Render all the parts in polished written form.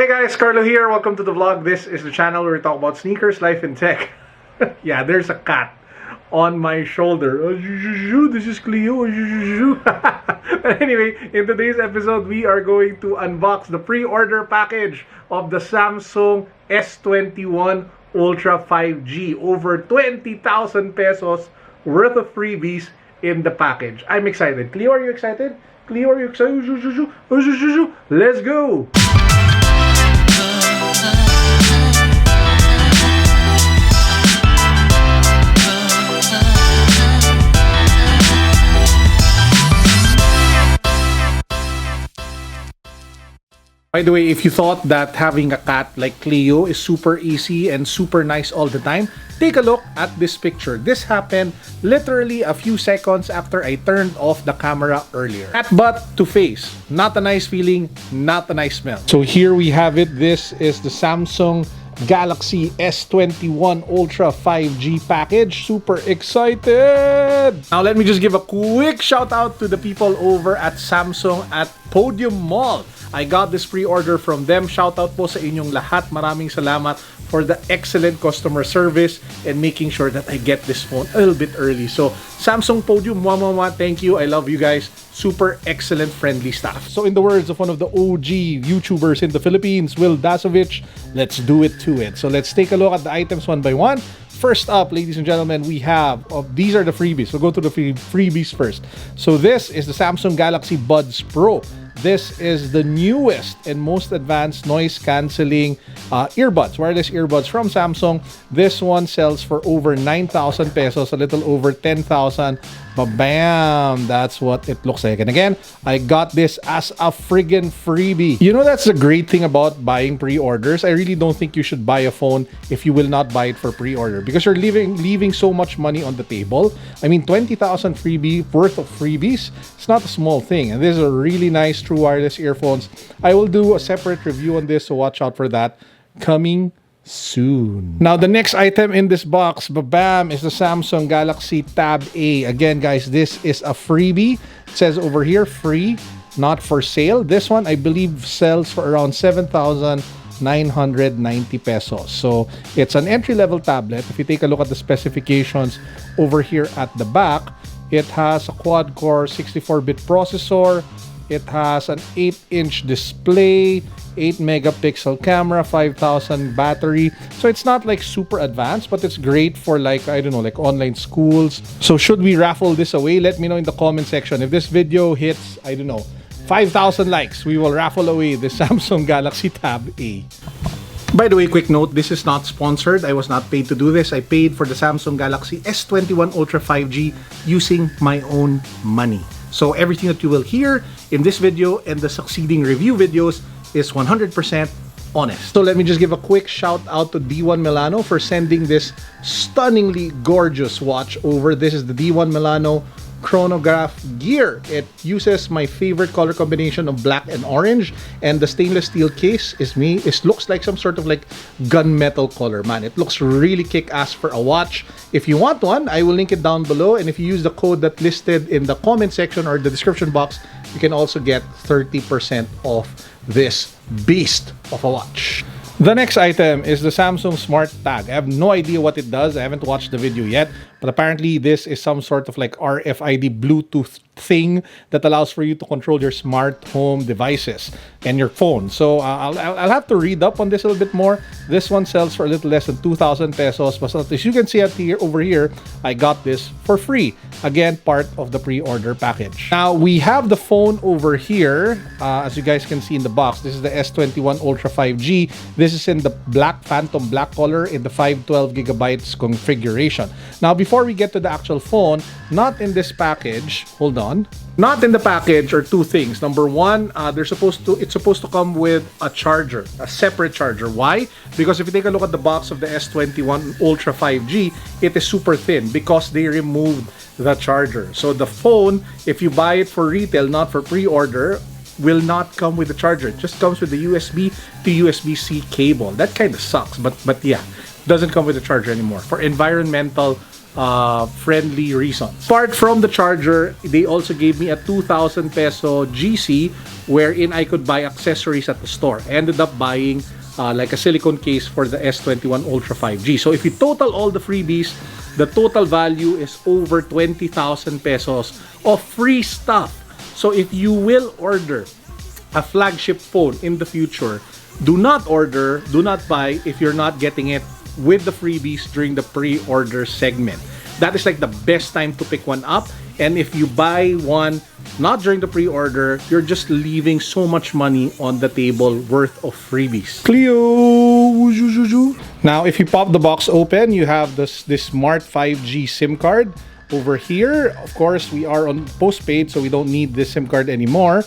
Hey guys, Carlo here. Welcome to the vlog. This is the channel where we talk about sneakers, life, and tech. Yeah, there's a cat on my shoulder. This is Cleo. But anyway, in today's episode, we are going to unbox the pre-order package of the Samsung S21 Ultra 5G. Over 20,000 pesos worth of freebies in the package. I'm excited. Cleo, are you excited? Cleo, are you excited? Let's go! By the way, if you thought that having a cat like Cleo is super easy and super nice all the time, take a look at this picture. This happened literally a few seconds after I turned off the camera earlier. Cat butt to face. Not a nice feeling, not a nice smell. So here we have it. This is the Samsung Galaxy S21 Ultra 5G package. Super excited! Now let me just give a quick shout out to the people over at Samsung at Podium Mall. I got this pre-order from them. Shout out po sa inyong lahat. Maraming salamat for the excellent customer service and making sure that I get this phone a little bit early. So Samsung Podium, thank you. I love you guys. Super excellent, friendly staff. So in the words of one of the OG YouTubers in the Philippines, Will Dasovich, let's do it to it. So let's take a look at the items one by one. First up, ladies and gentlemen, we have, these are the freebies. We'll go to the freebies first. So this is the Samsung Galaxy Buds Pro. This is the newest and most advanced noise cancelling earbuds, wireless earbuds from Samsung. This one sells for over 9,000 pesos, a little over 10,000. But bam, that's what it looks like. And again, I got this as a friggin' freebie. You know, that's the great thing about buying pre-orders. I really don't think you should buy a phone if you will not buy it for pre-order, because you're leaving so much money on the table. I mean, 20,000 freebie worth of freebies, it's not a small thing. And these are really nice true wireless earphones. I will do a separate review on this, so watch out for that coming soon. Now, the next item in this box, bam, is the Samsung Galaxy Tab A. Again, guys, this is a freebie. It says over here, free, not for sale. This one, I believe, sells for around 7,990 pesos. So, it's an entry-level tablet. If you take a look at the specifications over here at the back, it has a quad-core 64-bit processor. It has an 8-inch display, 8-megapixel camera, 5,000 battery. So it's not like super advanced, but it's great for like, I don't know, like online schools. So should we raffle this away? Let me know in the comment section. If this video hits, I don't know, 5,000 likes, we will raffle away the Samsung Galaxy Tab A. By the way, quick note, this is not sponsored. I was not paid to do this. I paid for the Samsung Galaxy S21 Ultra 5G using my own money. So everything that you will hear in this video and the succeeding review videos is 100% honest. So let me just give a quick shout out to D1 Milano for sending this stunningly gorgeous watch over. This is the D1 Milano chronograph gear. It uses my favorite color combination of black and orange, and the stainless steel case looks like some sort of like gunmetal color, man. It looks really kick-ass for a watch. If you want one, I will link it down below, and if you use the code that listed in the comment section or the description box, you can also get 30% off this beast of a watch. The next item is the Samsung SmartTag. I have no idea what it does. I haven't watched the video yet, but apparently this is some sort of like RFID Bluetooth thing that allows for you to control your smart home devices and your phone. So I'll have to read up on this a little bit more. This one sells for a little less than 2,000 pesos, but as you can see over here, I got this for free. Again, part of the pre-order package. Now we have the phone over here. As you guys can see in the box, this is the S21 Ultra 5G. This is in the black phantom black color in the 512 gigabytes configuration. Now, before we get to the actual phone, not in this package, hold on. Not in the package are two things. Number one, it's supposed to come with a charger, a separate charger. Why? Because if you take a look at the box of the S21 Ultra 5G, it is super thin because they removed the charger. So the phone, if you buy it for retail, not for pre-order, will not come with the charger. It just comes with the USB to USB-C cable. That kind of sucks, but yeah, doesn't come with the charger anymore. For environmental friendly reasons. Apart from the charger, they also gave me a 2,000 peso GC wherein I could buy accessories at the store. I ended up buying like a silicone case for the S21 Ultra 5G. So if you total all the freebies, the total value is over 20,000 pesos of free stuff. So if you will order a flagship phone in the future, do not buy if you're not getting it with the freebies during the pre-order segment. That is like the best time to pick one up. And if you buy one not during the pre-order, you're just leaving so much money on the table worth of freebies. Cleo! Now, if you pop the box open, you have this Smart 5G SIM card. Over here, of course, we are on postpaid, so we don't need this SIM card anymore.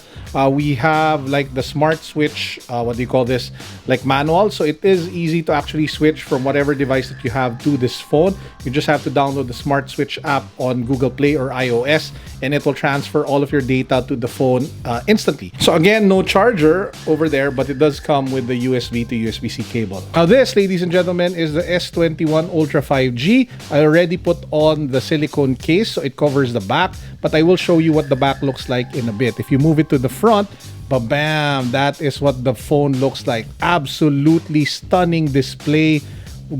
We have like the smart switch, what do you call this, like manual. So it is easy to actually switch from whatever device that you have to this phone. You just have to download the smart switch app on Google Play or iOS, and it will transfer all of your data to the phone instantly. So again, no charger over there, but it does come with the USB to USB-C cable. Now this, ladies and gentlemen, is the S21 Ultra 5G. I already put on the silicone case, so it covers the back, but I will show you what the back looks like in a bit. If you move it to the front, bam, that is what the phone looks like. Absolutely stunning display,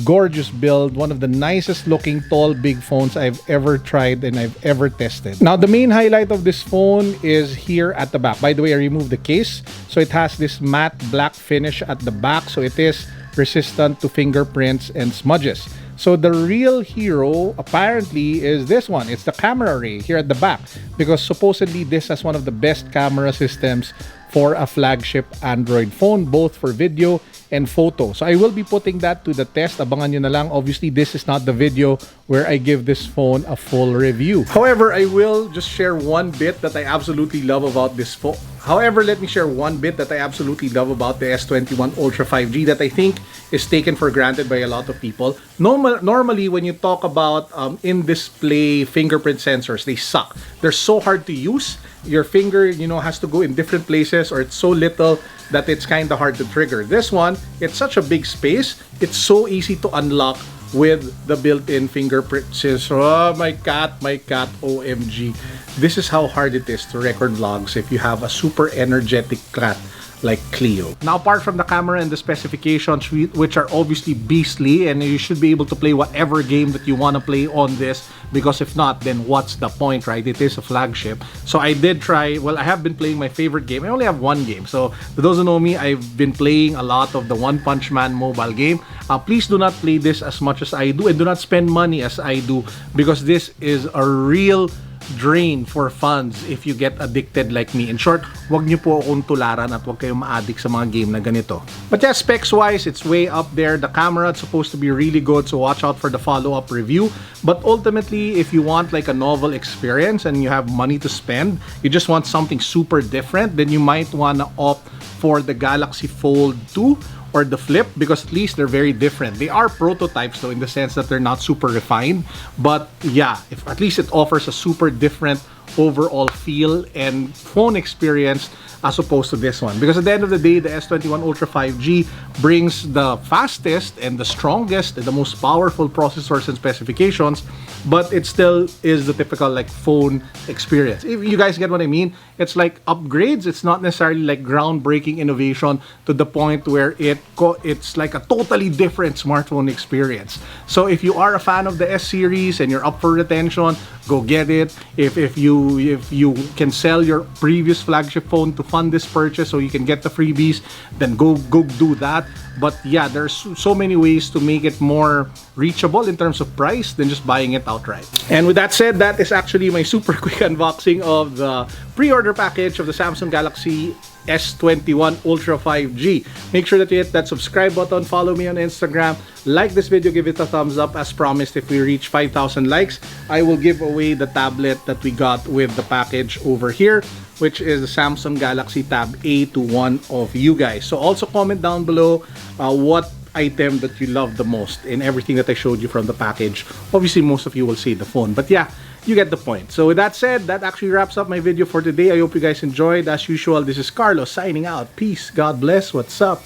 gorgeous build, one of the nicest looking tall big phones I've ever tried and I've ever tested. Now the main highlight of this phone is here at the back. By the way, I removed the case, so it has this matte black finish at the back, so it is resistant to fingerprints and smudges. So the real hero apparently is this one. It's the camera array here at the back, because supposedly this has one of the best camera systems for a flagship Android phone, both for video and photo. So I will be putting that to the test. Abangan nyo na lang. Obviously, this is not the video where I give this phone a full review. However, I will just share one bit that I absolutely love about this phone. Let me share one bit that I absolutely love about the S21 Ultra 5G that I think is taken for granted by a lot of people. Normally, when you talk about in-display fingerprint sensors, they suck. They're so hard to use. Your finger, has to go in different places, or it's so little that it's kind of hard to trigger. This one, it's such a big space. It's so easy to unlock with the built-in fingerprint sensor. Oh, my cat, OMG. This is how hard it is to record vlogs if you have a super energetic cat like Cleo. Now, apart from the camera and the specifications, which are obviously beastly, and you should be able to play whatever game that you want to play on this, because if not, then what's the point, right? It is a flagship. So I did try, I have been playing my favorite game. I only have one game. So for those who know me, I've been playing a lot of the One Punch Man mobile game. Please do not play this as much as I do, and do not spend money as I do, because this is a real drain for funds if you get addicted like me. In short, wag niyo po akong tularan at wag kayong ma-addict sa mga game na ganito. But yeah, specs wise, it's way up there. The camera is supposed to be really good, so watch out for the follow-up review. But ultimately, if you want like a novel experience and you have money to spend, you just want something super different, then you might want to opt for the Galaxy Fold 2 or the Flip, because at least they're very different. They are prototypes though, in the sense that they're not super refined, but yeah, if at least it offers a super different overall feel and phone experience as opposed to this one. Because at the end of the day, the S21 Ultra 5G brings the fastest and the strongest and the most powerful processors and specifications, but it still is the typical like phone experience. If you guys get what I mean, it's like upgrades. It's not necessarily like groundbreaking innovation to the point where it's like a totally different smartphone experience. So if you are a fan of the S series and you're up for retention, go get it. If you can sell your previous flagship phone to fund this purchase so you can get the freebies, then go do that. But yeah, there's so many ways to make it more reachable in terms of price than just buying it outright. And with that said, that is actually my super quick unboxing of the pre-order package of the Samsung Galaxy S21 Ultra 5G. Make sure that you hit that subscribe button, follow me on Instagram, like this video, give it a thumbs up. As promised, if we reach 5,000 likes, I will give away the tablet that we got with the package over here, which is the Samsung Galaxy Tab A to one of you guys. So also comment down below what item that you love the most in everything that I showed you from the package. Obviously, most of you will say the phone, but yeah, you get the point. So with that said, that actually wraps up my video for today. I hope you guys enjoyed. As usual, this is Carlo signing out. Peace. God bless. What's up?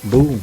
Boom.